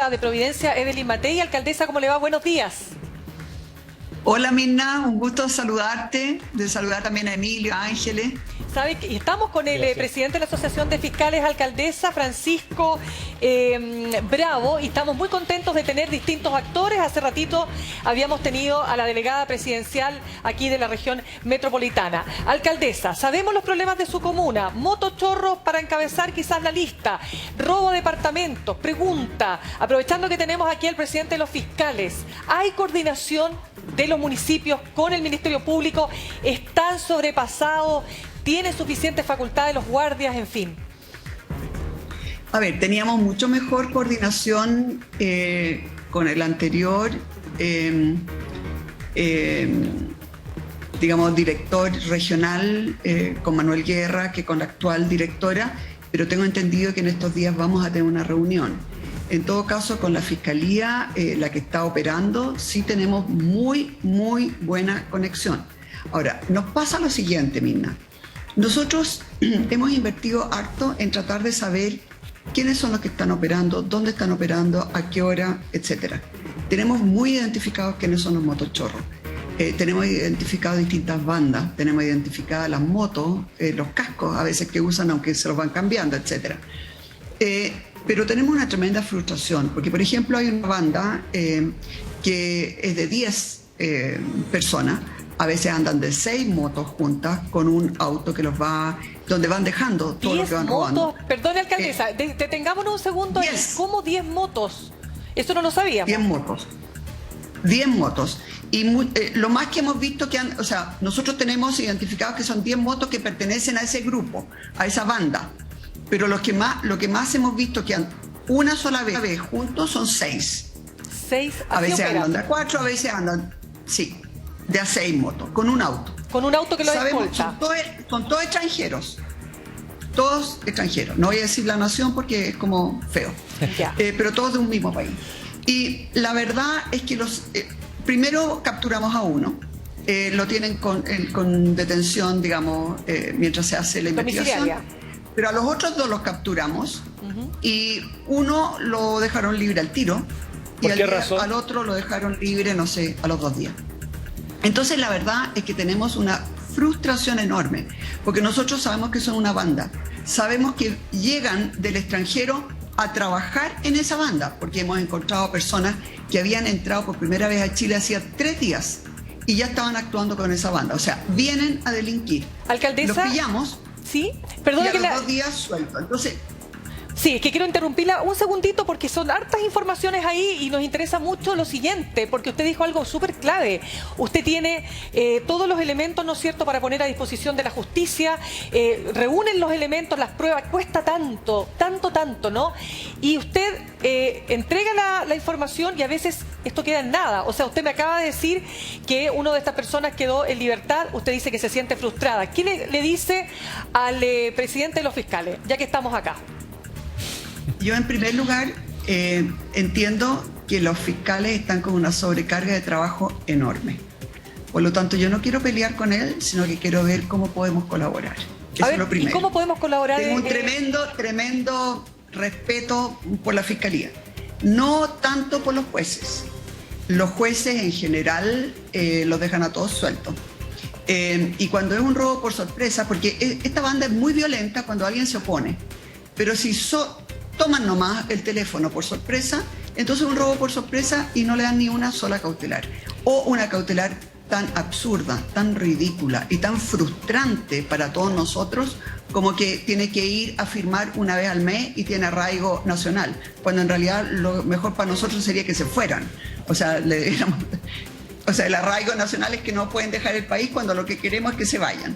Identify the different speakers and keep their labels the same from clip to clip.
Speaker 1: alcaldesa de Providencia, Evelyn Matei. Alcaldesa, ¿cómo le va? Buenos días.
Speaker 2: Hola Mirna, un gusto saludarte, de saludar también a Emilio, a Ángeles.
Speaker 1: ¿Sabe? Estamos con el presidente de la Asociación de Fiscales, alcaldesa, Francisco Bravo, y estamos muy contentos de tener distintos actores. Hace ratito habíamos tenido a la delegada presidencial aquí de la región metropolitana. Alcaldesa, sabemos los problemas de su comuna, motochorros para encabezar quizás la lista, robo de departamentos, pregunta, aprovechando que tenemos aquí al presidente de los fiscales, ¿hay coordinación de los municipios con el Ministerio Público? ¿Están sobrepasados? ¿Tiene suficientes facultades los guardias? En fin.
Speaker 2: A ver, teníamos mucho mejor coordinación con el anterior, digamos, director regional, con Manuel Guerra, que con la actual directora, pero tengo entendido que en estos días vamos a tener una reunión. En todo caso, con la Fiscalía, la que está operando, sí tenemos muy buena conexión. Ahora, nos pasa lo siguiente, Mirna. Nosotros hemos invertido harto en tratar de saber quiénes son los que están operando, dónde están operando, a qué hora, etcétera. Tenemos muy identificados quiénes son los motochorros. Tenemos identificadas distintas bandas, tenemos identificadas las motos, los cascos a veces que usan, aunque se los van cambiando, etcétera. Pero tenemos una tremenda frustración, porque por ejemplo hay una banda que es de 10 personas, a veces andan de 6 motos juntas con un auto que los va, donde van dejando todo lo que van robando.
Speaker 1: Perdone, alcaldesa, detengámonos un segundo ahí. ¿Cómo 10 motos? Eso no lo sabíamos.
Speaker 2: 10 motos. 10 motos. Y lo más que hemos visto que han, o sea, nosotros tenemos identificados que son 10 motos que pertenecen a ese grupo, a esa banda. Pero lo que más hemos visto que han una sola vez juntos son 6.
Speaker 1: 6.
Speaker 2: A veces andan de a 4, a veces andan, sí, de a 6 motos, con un auto.
Speaker 1: Con un auto que lo
Speaker 2: escolta. Son todos extranjeros. Todos extranjeros. No voy a decir la nación porque es como feo. Pero todos de un mismo país. Y la verdad es que primero capturamos a uno. Lo tienen con detención, digamos, mientras se hace la investigación. Pero a los otros 2 los capturamos y uno lo dejaron libre al tiro y al otro lo dejaron libre, no sé, a los 2 días. Entonces la verdad es que tenemos una frustración enorme, porque nosotros sabemos que son una banda, sabemos que llegan del extranjero a trabajar en esa banda, porque hemos encontrado personas que habían entrado por primera vez a Chile hacía 3 días y ya estaban actuando con esa banda, o sea, vienen a delinquir.
Speaker 1: Alcaldesa,
Speaker 2: los pillamos.
Speaker 1: Sí, perdón,
Speaker 2: que 2 días suelto. Entonces,
Speaker 1: sí, es que quiero interrumpirla un segundito porque son hartas informaciones ahí y nos interesa mucho lo siguiente, porque usted dijo algo súper clave. Usted tiene todos los elementos, ¿no es cierto?, para poner a disposición de la justicia, reúnen los elementos, las pruebas, cuesta tanto, ¿no? Y usted entrega la información y a veces esto queda en nada. O sea, usted me acaba de decir que una de estas personas quedó en libertad, usted dice que se siente frustrada. ¿Qué le dice al presidente de los fiscales, ya que estamos acá?
Speaker 2: Yo en primer lugar entiendo que los fiscales están con una sobrecarga de trabajo enorme. Por lo tanto, yo no quiero pelear con él, sino que quiero ver cómo podemos colaborar. Eso es lo primero.
Speaker 1: ¿Y cómo podemos colaborar?
Speaker 2: Tengo un tremendo respeto por la Fiscalía. No tanto por los jueces. Los jueces en general los dejan a todos sueltos. Y cuando es un robo por sorpresa, porque esta banda es muy violenta cuando alguien se opone, pero si toman nomás el teléfono por sorpresa, entonces un robo por sorpresa y no le dan ni una sola cautelar. O una cautelar tan absurda, tan ridícula y tan frustrante para todos nosotros como que tiene que ir a firmar una vez al mes y tiene arraigo nacional, cuando en realidad lo mejor para nosotros sería que se fueran. O sea, el arraigo nacional es que no pueden dejar el país cuando lo que queremos es que se vayan.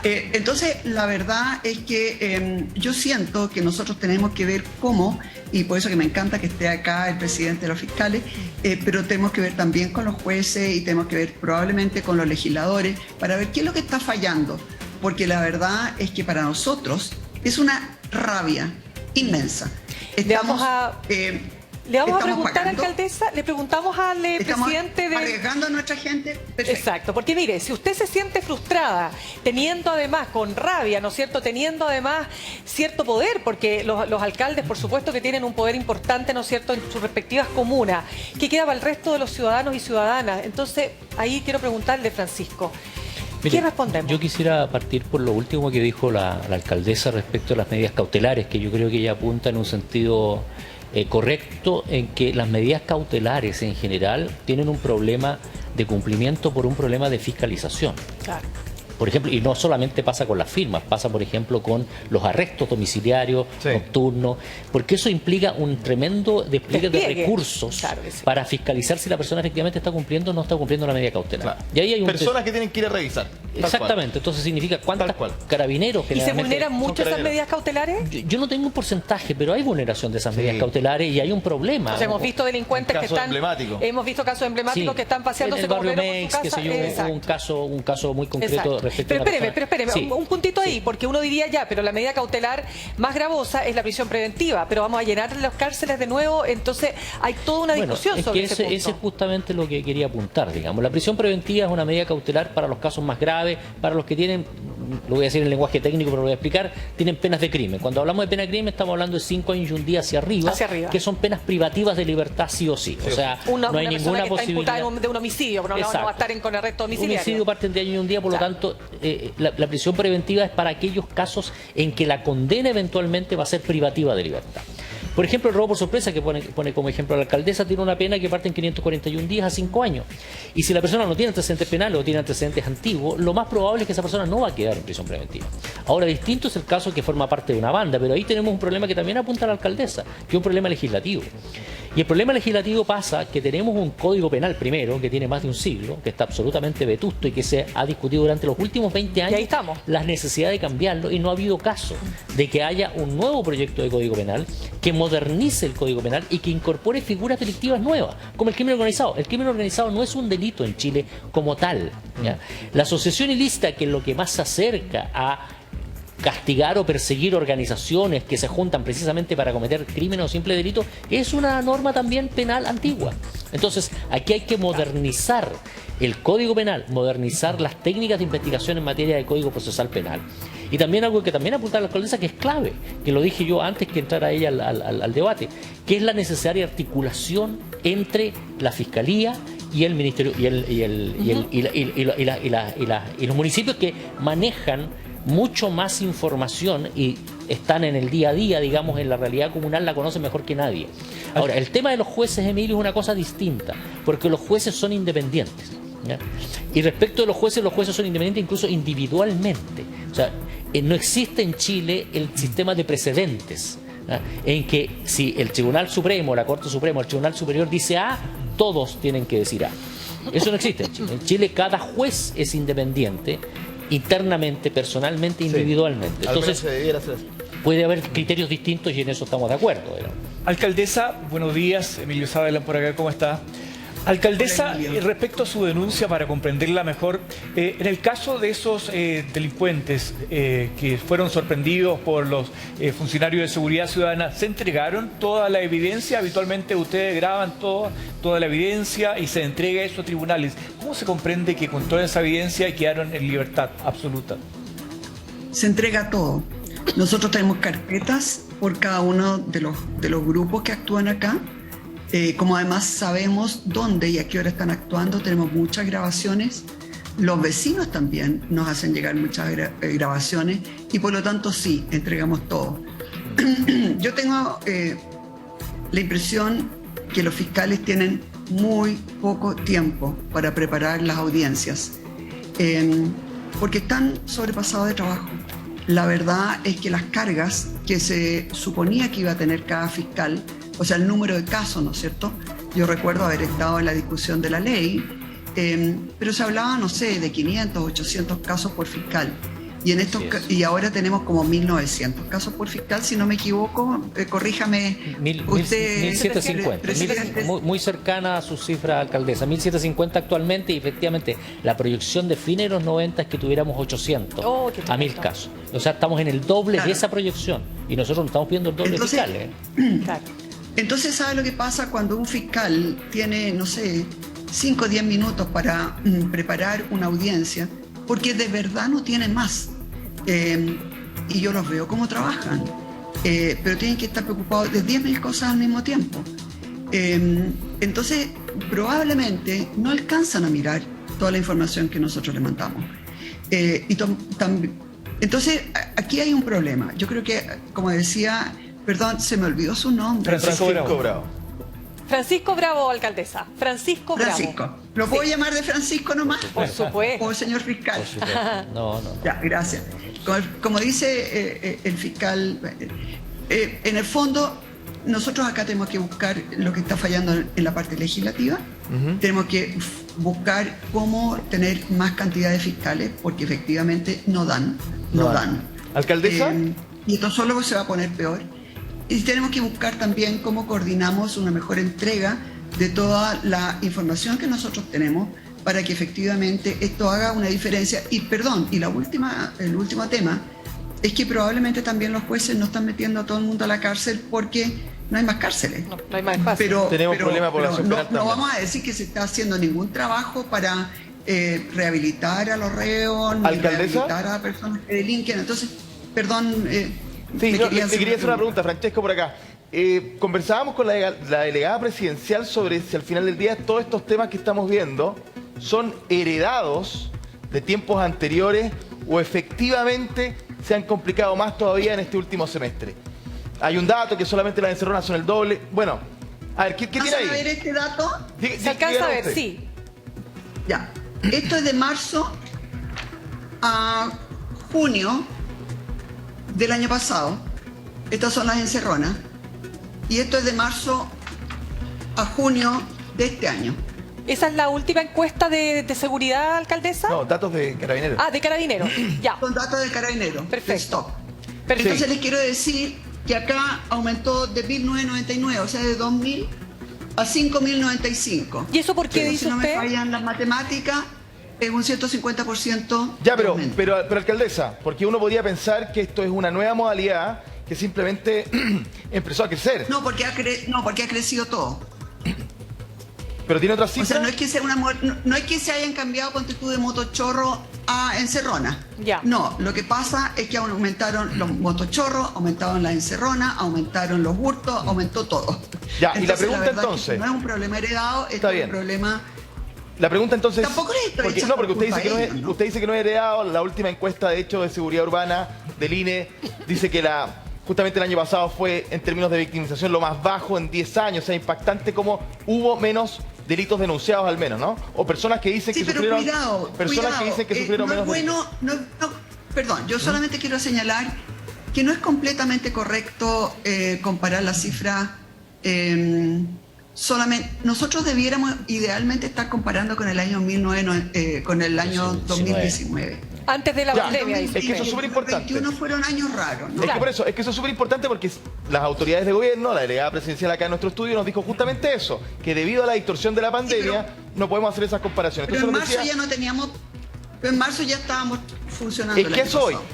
Speaker 2: Entonces, la verdad es que yo siento que nosotros tenemos que ver cómo, y por eso que me encanta que esté acá el presidente de los fiscales, pero tenemos que ver también con los jueces y tenemos que ver probablemente con los legisladores para ver qué es lo que está fallando. Porque la verdad es que para nosotros es una rabia inmensa. Estamos
Speaker 1: Le vamos a
Speaker 2: Estamos
Speaker 1: preguntar,
Speaker 2: pagando.
Speaker 1: alcaldesa, le preguntamos al
Speaker 2: Estamos
Speaker 1: presidente de...
Speaker 2: arriesgando a nuestra gente. Perfecto.
Speaker 1: Exacto, porque mire, si usted se siente frustrada, teniendo además, con rabia, ¿no es cierto?, teniendo además cierto poder, porque los alcaldes, por supuesto, que tienen un poder importante, ¿no es cierto?, en sus respectivas comunas, ¿qué queda para el resto de los ciudadanos y ciudadanas? Entonces, ahí quiero preguntarle, Francisco,
Speaker 3: Mire,
Speaker 1: ¿qué respondemos?
Speaker 3: yo quisiera partir por lo último que dijo la alcaldesa respecto a las medidas cautelares, que yo creo que ella apunta en un sentido correcto, en que las medidas cautelares en general tienen un problema de cumplimiento por un problema de fiscalización.
Speaker 1: Claro.
Speaker 3: Por ejemplo, y no solamente pasa con las firmas, pasa por ejemplo con los arrestos domiciliarios, nocturnos, porque eso implica un tremendo despliegue de recursos,
Speaker 1: claro que sí,
Speaker 3: para fiscalizar si la persona efectivamente está cumpliendo o no está cumpliendo la medida cautelar.
Speaker 4: Claro.
Speaker 3: Y ahí hay un
Speaker 4: Personas que tienen que ir a revisar.
Speaker 3: Exactamente, entonces significa cuántos carabineros
Speaker 1: ¿Y se
Speaker 3: generalmente...
Speaker 1: vulneran mucho esas
Speaker 4: carabineros.
Speaker 1: medidas cautelares?
Speaker 3: Yo no tengo un porcentaje, pero hay vulneración de esas medidas cautelares y hay un problema.
Speaker 1: O sea, hemos visto delincuentes que
Speaker 4: Casos
Speaker 1: están...
Speaker 4: emblemáticos.
Speaker 1: Hemos visto casos emblemáticos
Speaker 3: Sí,
Speaker 1: que están paseándose
Speaker 3: en el
Speaker 1: como
Speaker 3: barrio
Speaker 1: perros por
Speaker 3: Mex,
Speaker 1: su
Speaker 3: qué
Speaker 1: casa.
Speaker 3: sé yo, hubo
Speaker 1: Exacto.
Speaker 3: un caso muy concreto
Speaker 1: Exacto.
Speaker 3: respecto
Speaker 1: Pero
Speaker 3: a una
Speaker 1: espéreme,
Speaker 3: persona. Sí.
Speaker 1: un puntito ahí, porque uno diría ya, pero la medida cautelar más gravosa es la prisión preventiva, pero vamos a llenar las cárceles de nuevo, entonces hay toda una discusión
Speaker 3: es
Speaker 1: sobre
Speaker 3: que
Speaker 1: ese punto.
Speaker 3: ese es justamente lo que quería apuntar, digamos. La prisión preventiva es una medida cautelar para los casos más graves, para los que tienen, lo voy a decir en lenguaje técnico, pero lo voy a explicar, tienen penas de crimen. Cuando hablamos de pena de crimen estamos hablando de 5 años y un día hacia arriba, que son penas privativas de libertad sí o sí. O sea, no hay ninguna
Speaker 1: que está imputada
Speaker 3: posibilidad
Speaker 1: de un homicidio, pero no va a estar con arresto domiciliario.
Speaker 3: Homicidio parten de año y un día, por lo tanto, la prisión preventiva es para aquellos casos en que la condena eventualmente va a ser privativa de libertad. Por ejemplo, el robo por sorpresa, que pone como ejemplo a la alcaldesa, tiene una pena que parte en 541 días a 5 años. Y si la persona no tiene antecedentes penales o tiene antecedentes antiguos, lo más probable es que esa persona no va a quedar en prisión preventiva. Ahora, distinto es el caso que forma parte de una banda, pero ahí tenemos un problema que también apunta a la alcaldesa, que es un problema legislativo. Y el problema legislativo pasa que tenemos un código penal, primero, que tiene más de un siglo, que está absolutamente vetusto y que se ha discutido durante los últimos 20 años la necesidad de cambiarlo, y no ha habido caso de que haya un nuevo proyecto de código penal que modernice el código penal y que incorpore figuras delictivas nuevas, como el crimen organizado. El crimen organizado no es un delito en Chile como tal, ¿ya? La asociación ilícita, que es lo que más se acerca a castigar o perseguir organizaciones que se juntan precisamente para cometer crímenes o simples delitos, es una norma también penal antigua. Entonces, aquí hay que modernizar el Código Penal, modernizar las técnicas de investigación en materia de Código Procesal Penal. Y también algo que también apunta a la alcaldesa, que es clave, que lo dije yo antes que entrara ella al debate, que es la necesaria articulación entre la Fiscalía y el Ministerio y los municipios, que manejan mucho más información y están en el día a día, digamos, en la realidad comunal, la conocen mejor que nadie. Ahora, el tema de los jueces, Emilio, es una cosa distinta, porque los jueces son independientes, ¿ya? Y respecto de los jueces son independientes incluso individualmente. O sea, no existe en Chile el sistema de precedentes, ¿ya?, en que si el Tribunal Supremo, la Corte Suprema, el Tribunal Superior dice A, todos tienen que decir A. Eso no existe en Chile. En Chile cada juez es independiente, internamente, personalmente, individualmente. Entonces, puede haber criterios distintos y en eso estamos de acuerdo, ¿verdad?
Speaker 5: Alcaldesa, buenos días. Emilio Saavedra por acá, ¿cómo está? Alcaldesa, respecto a su denuncia, para comprenderla mejor, en el caso de esos delincuentes que fueron sorprendidos por los funcionarios de seguridad ciudadana, ¿se entregaron toda la evidencia? Habitualmente ustedes graban toda la evidencia y se entrega eso a tribunales. ¿Cómo se comprende que con toda esa evidencia quedaron en libertad absoluta?
Speaker 2: Se entrega todo. Nosotros tenemos carpetas por cada uno de los grupos que actúan acá. Como además sabemos dónde y a qué hora están actuando, tenemos muchas grabaciones. Los vecinos también nos hacen llegar muchas grabaciones y por lo tanto sí, entregamos todo. Yo tengo la impresión que los fiscales tienen muy poco tiempo para preparar las audiencias, porque están sobrepasados de trabajo. La verdad es que las cargas que se suponía que iba a tener cada fiscal, o sea, el número de casos, ¿no es cierto? Yo recuerdo haber estado en la discusión de la ley, pero se hablaba, no sé, de 500, 800 casos por fiscal. Y ahora tenemos como 1.900 casos por fiscal, si no me equivoco, corríjame usted.
Speaker 3: 1.750, muy cercana a su cifra, alcaldesa. 1.750 actualmente, y efectivamente la proyección de fines de los 90 es que tuviéramos 800 a 1.000 casos. O sea, estamos en el doble de esa proyección y nosotros no estamos pidiendo el doble de fiscales.
Speaker 2: Claro. Entonces, ¿sabe lo que pasa cuando un fiscal tiene, no sé, 5 o 10 minutos para preparar una audiencia? Porque de verdad no tiene más. Y yo los veo cómo trabajan. Pero tienen que estar preocupados de 10.000 cosas al mismo tiempo. Entonces, probablemente no alcanzan a mirar toda la información que nosotros les mandamos. Entonces, aquí hay un problema. Yo creo que, como decía, perdón, se me olvidó su nombre.
Speaker 5: Francisco Bravo.
Speaker 1: Francisco Bravo, alcaldesa. Francisco Bravo.
Speaker 2: Francisco. ¿Lo puedo llamar de Francisco nomás?
Speaker 1: Por supuesto.
Speaker 2: O señor fiscal.
Speaker 3: Por supuesto. No.
Speaker 2: Ya, gracias. Como dice el fiscal, en el fondo, nosotros acá tenemos que buscar lo que está fallando en la parte legislativa. Tenemos que buscar cómo tener más cantidad de fiscales, porque efectivamente no dan.
Speaker 4: ¿Alcaldesa?
Speaker 2: Y esto solo se va a poner peor. Y tenemos que buscar también cómo coordinamos una mejor entrega de toda la información que nosotros tenemos para que efectivamente esto haga una diferencia. Y perdón, y el último tema es que probablemente también los jueces no están metiendo a todo el mundo a la cárcel porque no hay más cárceles.
Speaker 1: No hay más espacio.
Speaker 4: Tenemos problema de población penal
Speaker 2: no
Speaker 4: también.
Speaker 2: vamos a decir que se está haciendo ningún trabajo para rehabilitar a los reos, ni
Speaker 4: ¿Alcaldesa?
Speaker 2: rehabilitar a personas que delinquen. Entonces, perdón.
Speaker 4: Sí, le quería hacer una pregunta, Francesco, por acá. Conversábamos con la delegada presidencial sobre si al final del día todos estos temas que estamos viendo son heredados de tiempos anteriores o efectivamente se han complicado más todavía en este último semestre. Hay un dato que solamente las encerronas son el doble. Bueno, a ver, ¿qué tiene ahí?
Speaker 2: ¿Vas a ver este dato?
Speaker 1: ¿Se alcanza a ver?
Speaker 4: usted.
Speaker 1: Sí.
Speaker 2: Ya. Esto es de marzo a junio del año pasado. Estas son las encerronas. Y esto es de marzo a junio de este año.
Speaker 1: ¿Esa es la última encuesta de seguridad, alcaldesa?
Speaker 4: No, datos de Carabineros.
Speaker 1: Ah, de Carabineros. Ya.
Speaker 2: Son datos de Carabineros.
Speaker 1: Perfecto.
Speaker 2: De stock.
Speaker 1: Perfecto.
Speaker 2: Entonces les quiero decir que acá aumentó de 1.999, o sea, de 2.000 a 5.095.
Speaker 1: ¿Y eso por qué
Speaker 2: Si
Speaker 1: dice
Speaker 2: no me
Speaker 1: usted?
Speaker 2: fallan las matemáticas, es un 150%.
Speaker 4: Ya,
Speaker 2: de aumento.
Speaker 4: pero alcaldesa, porque uno podría pensar que esto es una nueva modalidad que simplemente empezó a crecer.
Speaker 2: No, porque ha crecido todo.
Speaker 4: Pero tiene otras
Speaker 2: O
Speaker 4: cifras.
Speaker 2: sea, no es que sea no es que se hayan cambiado contitud de motochorro a encerrona.
Speaker 1: Ya.
Speaker 2: No, lo que pasa es que aumentaron los motochorros, aumentaron las encerronas, aumentaron los hurtos, aumentó todo.
Speaker 4: Ya, y la pregunta
Speaker 2: verdad es que
Speaker 4: entonces.
Speaker 2: no es un problema heredado,
Speaker 4: Está
Speaker 2: es
Speaker 4: bien.
Speaker 2: un problema.
Speaker 4: La pregunta entonces.
Speaker 2: Tampoco le estoy
Speaker 4: porque
Speaker 2: echando
Speaker 4: usted dice
Speaker 2: culpa
Speaker 4: que no
Speaker 2: a
Speaker 4: es,
Speaker 2: ellos, ¿no?
Speaker 4: usted dice que no es heredado. La última encuesta de hecho de seguridad urbana del INE dice que justamente el año pasado fue en términos de victimización lo más bajo en 10 años. O sea, impactante como hubo menos delitos denunciados al menos, ¿no? O personas que dicen
Speaker 2: Sí,
Speaker 4: que
Speaker 2: pero
Speaker 4: sufrieron.
Speaker 2: cuidado.
Speaker 4: Que dicen que sufrieron
Speaker 2: no
Speaker 4: menos
Speaker 2: es bueno, perdón, yo solamente quiero señalar que no es completamente correcto comparar las cifras. Solamente nosotros debiéramos idealmente estar comparando con el año 2019.
Speaker 1: Antes de la
Speaker 4: Ya,
Speaker 1: pandemia, dice
Speaker 4: es que eso es
Speaker 1: usted.
Speaker 4: súper importante.
Speaker 2: 2021 fueron años raros, ¿no?
Speaker 4: Es que por eso, es que eso es súper importante porque las autoridades de gobierno, la delegada presidencial acá en nuestro estudio nos dijo justamente eso, que debido a la distorsión de la pandemia no podemos hacer esas comparaciones.
Speaker 2: Pero en
Speaker 4: Entonces,
Speaker 2: marzo ya no teníamos, pero en marzo ya estábamos funcionando.
Speaker 4: es
Speaker 2: el
Speaker 4: que
Speaker 2: año
Speaker 4: eso hoy,
Speaker 2: pasado.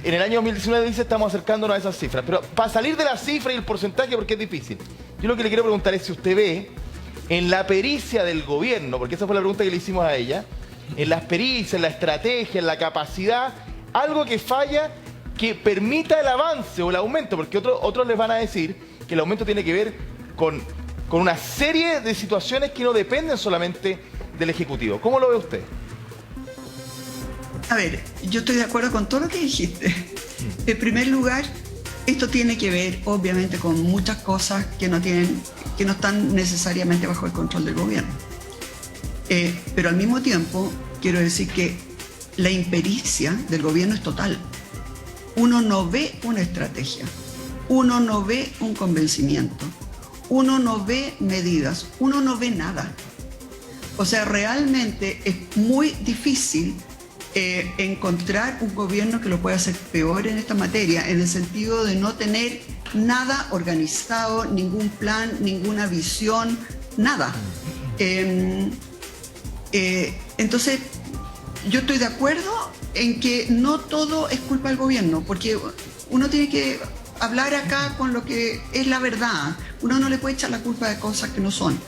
Speaker 4: en el año 2019 dice estamos acercándonos a esas cifras, pero para salir de la cifra y el porcentaje, porque es difícil, yo lo que le quiero preguntar es si usted ve en la pericia del gobierno, porque esa fue la pregunta que le hicimos a ella, en las pericias, en la estrategia, en la capacidad, algo que falla que permita el avance o el aumento, porque otros les van a decir que el aumento tiene que ver con una serie de situaciones que no dependen solamente del Ejecutivo. ¿Cómo lo ve usted?
Speaker 2: A ver, yo estoy de acuerdo con todo lo que dijiste. En primer lugar, esto tiene que ver, obviamente, con muchas cosas que no están necesariamente bajo el control del gobierno. Pero al mismo tiempo, quiero decir que la impericia del gobierno es total. Uno no ve una estrategia, uno no ve un convencimiento, uno no ve medidas, uno no ve nada. O sea, realmente es muy difícil encontrar un gobierno que lo pueda hacer peor en esta materia, en el sentido de no tener nada organizado, ningún plan, ninguna visión, nada. Entonces, yo estoy de acuerdo en que no todo es culpa del gobierno, porque uno tiene que hablar acá con lo que es la verdad, Uno no le puede echar la culpa de cosas que no son.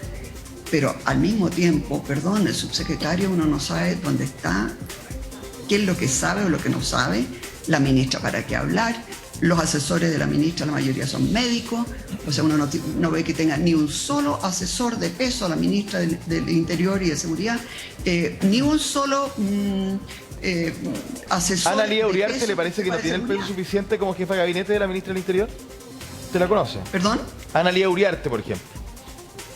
Speaker 2: Pero al mismo tiempo, perdón, el subsecretario, uno no sabe dónde está, qué es lo que sabe o lo que no sabe, la ministra para qué hablar, los asesores de la ministra, la mayoría son médicos, o sea, uno no ve que tenga ni un solo asesor de peso a la ministra del Interior y de Seguridad, ni un solo asesor.
Speaker 4: ¿Ana Lía Uriarte
Speaker 2: peso
Speaker 4: le parece que no tiene el peso suficiente como jefa de gabinete de la ministra del Interior? ¿Usted la conoce?
Speaker 2: ¿Perdón?
Speaker 4: Ana Lía Uriarte, por ejemplo.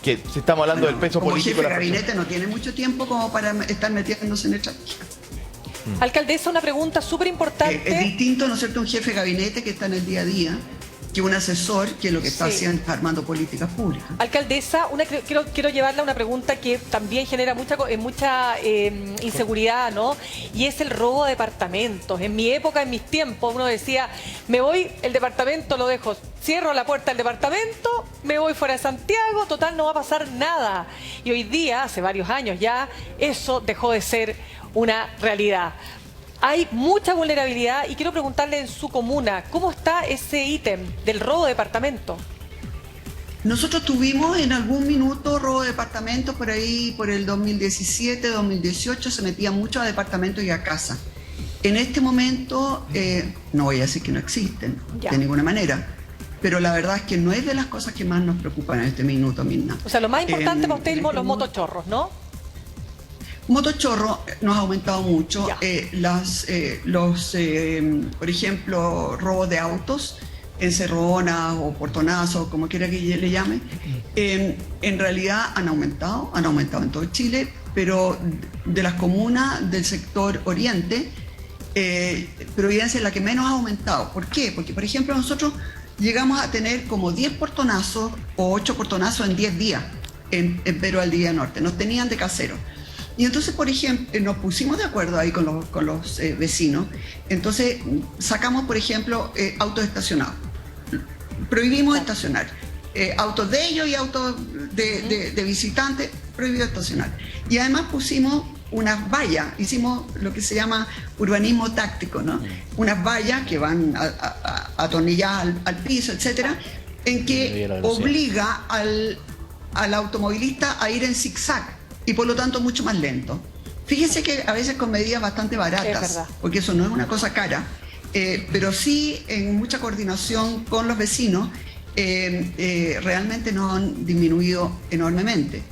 Speaker 4: Que si estamos hablando del peso
Speaker 2: como
Speaker 4: político
Speaker 2: jefe
Speaker 4: de
Speaker 2: de
Speaker 4: la persona.
Speaker 2: gabinete no tiene mucho tiempo como para estar metiéndose en estrategia.
Speaker 1: Alcaldesa, una pregunta súper importante.
Speaker 2: Es distinto, ¿no es cierto?, un jefe de gabinete que está en el día a día que un asesor que lo que está
Speaker 1: Sí.
Speaker 2: haciendo es armando políticas públicas.
Speaker 1: Alcaldesa, quiero llevarla a una pregunta que también genera mucha inseguridad, ¿no? Y es el robo de departamentos. En mi época, en mis tiempos, uno decía, me voy, el departamento lo dejo, cierro la puerta del departamento, me voy fuera de Santiago, total, no va a pasar nada. Y hoy día, hace varios años ya, eso dejó de ser una realidad. Hay mucha vulnerabilidad y quiero preguntarle en su comuna, ¿cómo está ese ítem del robo de departamento?
Speaker 2: Nosotros tuvimos en algún minuto robo de departamentos por ahí, por el 2017, 2018, se metían mucho a departamentos y a casa. En este momento, no voy a decir que no existen,
Speaker 1: Ya.
Speaker 2: de ninguna manera, pero la verdad es que no es de las cosas que más nos preocupan en este minuto, Mirna.
Speaker 1: O sea, lo más importante para usted
Speaker 2: en
Speaker 1: es
Speaker 2: este
Speaker 1: los
Speaker 2: mundo-
Speaker 1: motochorros, ¿no?
Speaker 2: Motochorro nos ha aumentado mucho.
Speaker 1: Ya.
Speaker 2: Por ejemplo, robos de autos, encerronas o portonazos, como quiera que le llame, en realidad han aumentado en todo Chile, pero de las comunas del sector oriente, Providencia es la que menos ha aumentado. ¿Por qué? Porque, por ejemplo, nosotros llegamos a tener como 10 portonazos o 8 portonazos en 10 días en Perú al Día Norte. Nos tenían de casero. Y entonces, por ejemplo, nos pusimos de acuerdo ahí con los vecinos. Entonces, sacamos, por ejemplo, autos estacionados. Prohibimos estacionar. Autos de ellos y autos de visitantes, prohibido estacionar. Y además pusimos unas vallas, hicimos lo que se llama urbanismo táctico, ¿no? Unas vallas que van atornilladas al piso, etcétera, en que obliga al automovilista a ir en zigzag y por lo tanto mucho más lento. Fíjese que a veces con medidas bastante
Speaker 1: Es
Speaker 2: baratas,
Speaker 1: verdad.
Speaker 2: porque eso no es una cosa cara, pero sí en mucha coordinación con los vecinos, realmente nos han disminuido enormemente.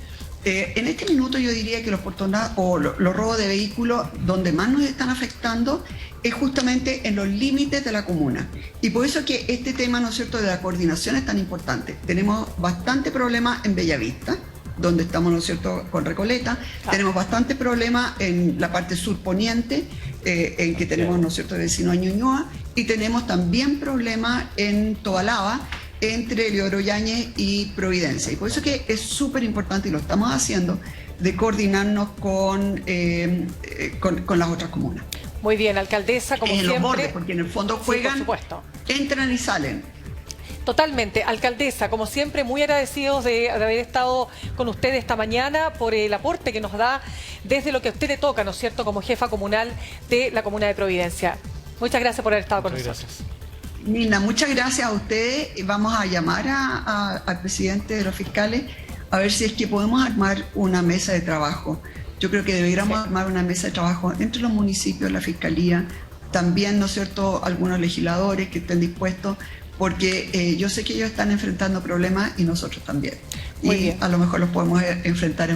Speaker 2: En este minuto yo diría que los portonazos o los robos de vehículos donde más nos están afectando es justamente en los límites de la comuna. Y por eso que este tema, ¿no es cierto?, de la coordinación es tan importante. Tenemos bastante problema en Bellavista, donde estamos, ¿no es cierto?, con Recoleta. Tenemos bastante problema en la parte surponiente, en que tenemos, ¿no es cierto?, vecino a Ñuñoa. Y tenemos también problemas en Tobalaba, entre Leodoro Yáñez y Providencia. Y por eso que es súper importante, y lo estamos haciendo, de coordinarnos con las otras comunas.
Speaker 1: Muy bien, alcaldesa, como
Speaker 2: En
Speaker 1: siempre.
Speaker 2: los bordes, porque en el fondo
Speaker 1: Sí,
Speaker 2: juegan,
Speaker 1: por supuesto.
Speaker 2: entran y salen.
Speaker 1: Totalmente. Alcaldesa, como siempre, muy agradecidos de haber estado con usted esta mañana por el aporte que nos da desde lo que a usted le toca, ¿no es cierto?, como jefa comunal de la comuna de Providencia. Muchas gracias por haber estado con nosotros.
Speaker 5: Gracias.
Speaker 2: Nina, muchas gracias a ustedes. Vamos a llamar al presidente de los fiscales a ver si es que podemos armar una mesa de trabajo. Yo creo que deberíamos armar una mesa de trabajo entre los municipios, la fiscalía, también, ¿no es cierto?, algunos legisladores que estén dispuestos, porque yo sé que ellos están enfrentando problemas y nosotros también.
Speaker 1: Muy
Speaker 2: Y
Speaker 1: bien.
Speaker 2: a lo mejor los podemos enfrentar en